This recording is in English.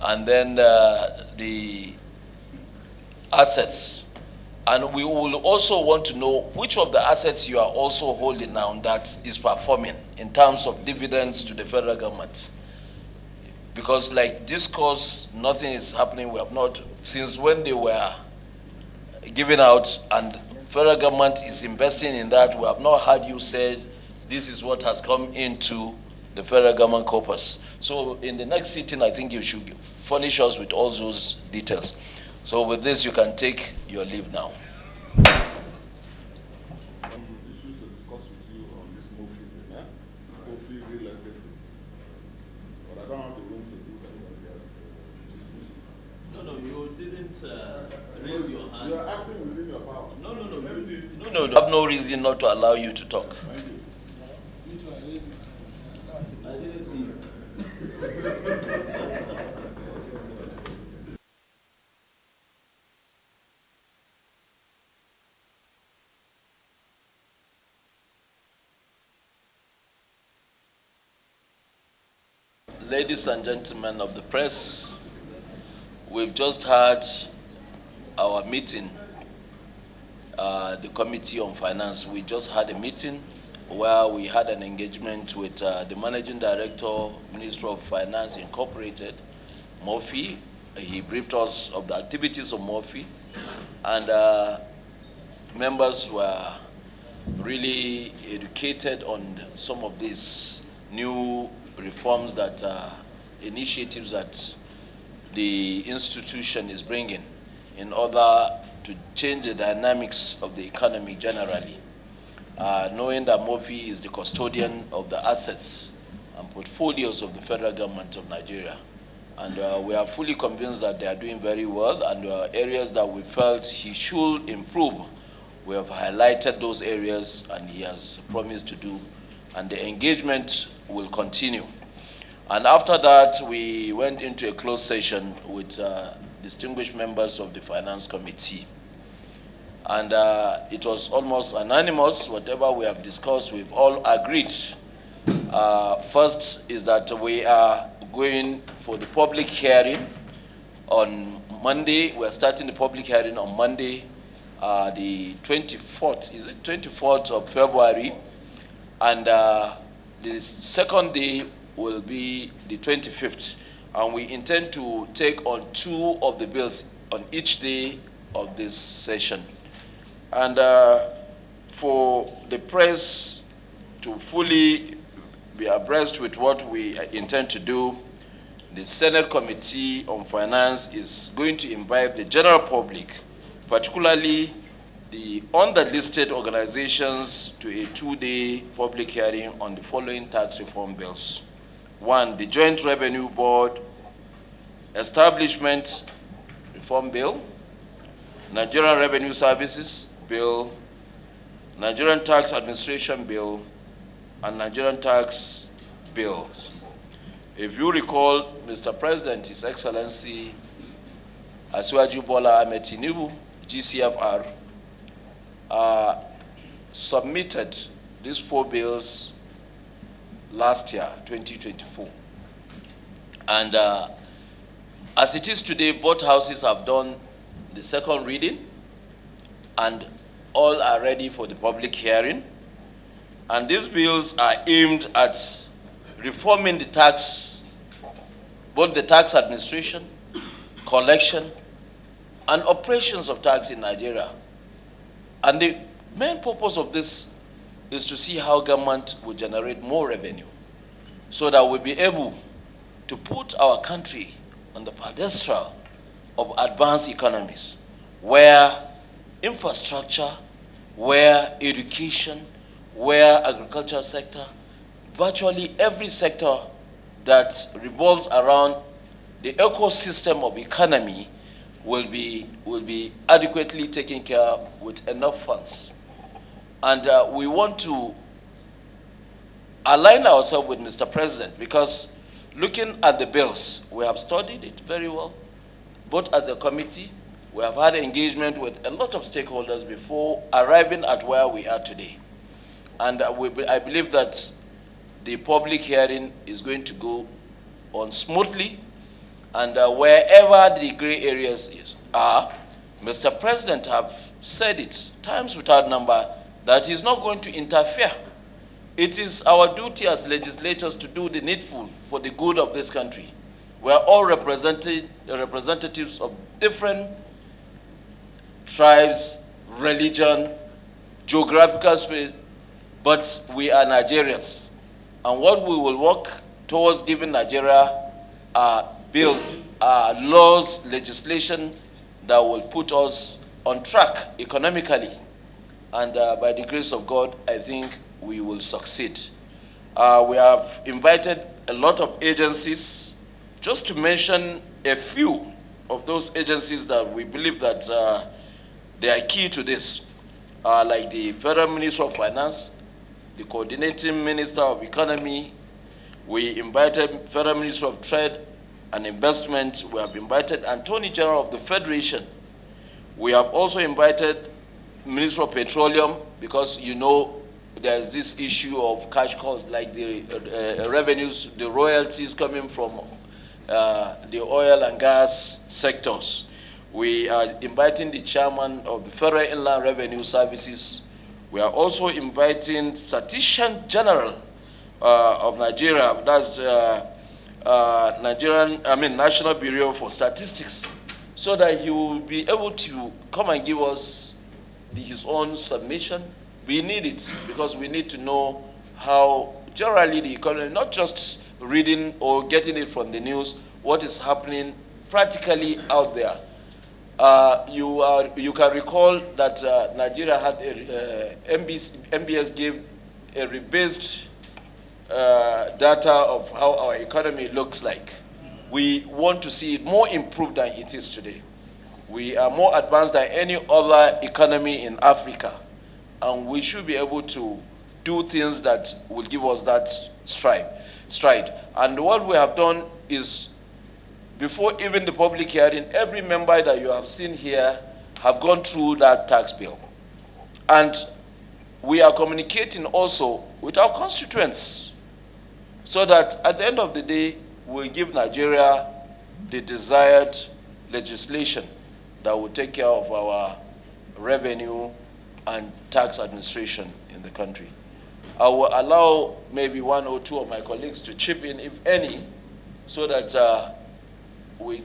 and then the assets. And we will also want to know which of the assets you are also holding now that is performing in terms of dividends to the federal government. Because like this course, nothing is happening. We have not, since when they were given out and federal government is investing in that, we have not heard you say this is what has come into the federal government corpus. So in the next sitting, I think you should furnish us with all those details. So with this, you can take your leave now. Issues to discuss with you on this movie, eh? Hopefully real estate. But I don't have the room to do that. No, you didn't raise your hand. You are acting within your power. No. I have no reason not to allow you to talk. Thank you. I didn't see you. Ladies and gentlemen of the press, we've just had our meeting, the Committee on Finance. We just had a meeting where we had an engagement with the Managing Director, Minister of Finance Incorporated, Murphy. He briefed us of the activities of Murphy, and members were really educated on some of these new reforms that initiatives that the institution is bringing in order to change the dynamics of the economy generally. Knowing that Murphy is the custodian of the assets and portfolios of the federal government of Nigeria. And we are fully convinced that they are doing very well, and areas that we felt he should improve, we have highlighted those areas and he has promised to do, and the engagement will continue. And after that, we went into a closed session with distinguished members of the Finance Committee. And it was almost unanimous. Whatever we have discussed, we've all agreed. First is that we are going for the public hearing on Monday. We're starting the public hearing on Monday, the 24th. Is it 24th of February? And the second day will be the 25th. And we intend to take on 2 of the bills on each day of this session. And for the press to fully be abreast with what we intend to do, the Senate Committee on Finance is going to invite the general public, particularly the underlisted organizations, to a 2-day public hearing on the following tax reform bills. 1, the Joint Revenue Board Establishment Reform Bill, Nigerian Revenue Services Bill, Nigerian Tax Administration Bill, and Nigerian Tax Bills. If you recall, Mr. President, His Excellency Asiwaju Bola Ahmed Tinubu, GCFR, submitted these 4 bills last year, 2024. And as it is today, both houses have done the second reading, and all are ready for the public hearing. And these bills are aimed at reforming the tax, both the tax administration, collection, and operations of tax in Nigeria. And the main purpose of this is to see how government will generate more revenue so that we'll be able to put our country on the pedestal of advanced economies, where infrastructure, where education, where agricultural sector, virtually every sector that revolves around the ecosystem of economy will be adequately taken care of with enough funds. And we want to align ourselves with Mr. President, because looking at the bills, we have studied it very well, both as a committee. We have had engagement with a lot of stakeholders before arriving at where we are today. And I believe that the public hearing is going to go on smoothly, And wherever the gray areas are, Mr. President have said it times without number that he's not going to interfere. It is our duty as legislators to do the needful for the good of this country. We are all representatives of different tribes, religion, geographical space, but we are Nigerians. And what we will work towards giving Nigeria are bills, laws, legislation that will put us on track economically. And by the grace of God, I think we will succeed. We have invited a lot of agencies, just to mention a few of those agencies that we believe that they are key to this, like the Federal Minister of Finance, the Coordinating Minister of Economy. We invited Federal Minister of Trade and Investment. We have invited Attorney General of the Federation. We have also invited Minister of Petroleum, because you know there's this issue of cash costs, like the revenues, the royalties coming from the oil and gas sectors. We are inviting the chairman of the Federal Inland Revenue Services. We are also inviting Statistician General of Nigeria, that's National Bureau for Statistics, so that he will be able to come and give us his own submission. We need it, because we need to know how generally the economy, not just reading or getting it from the news, what is happening practically out there. You can recall that Nigeria had MBS gave a rebased data of how our economy looks like. We want to see it more improved than it is today. We are more advanced than any other economy in Africa, and we should be able to do things that will give us that stride. And what we have done is, before even the public hearing, every member that you have seen here have gone through that tax bill. And we are communicating also with our constituents, so that at the end of the day, we give Nigeria the desired legislation that will take care of our revenue and tax administration in the country. I will allow maybe one or two of my colleagues to chip in, if any, so that we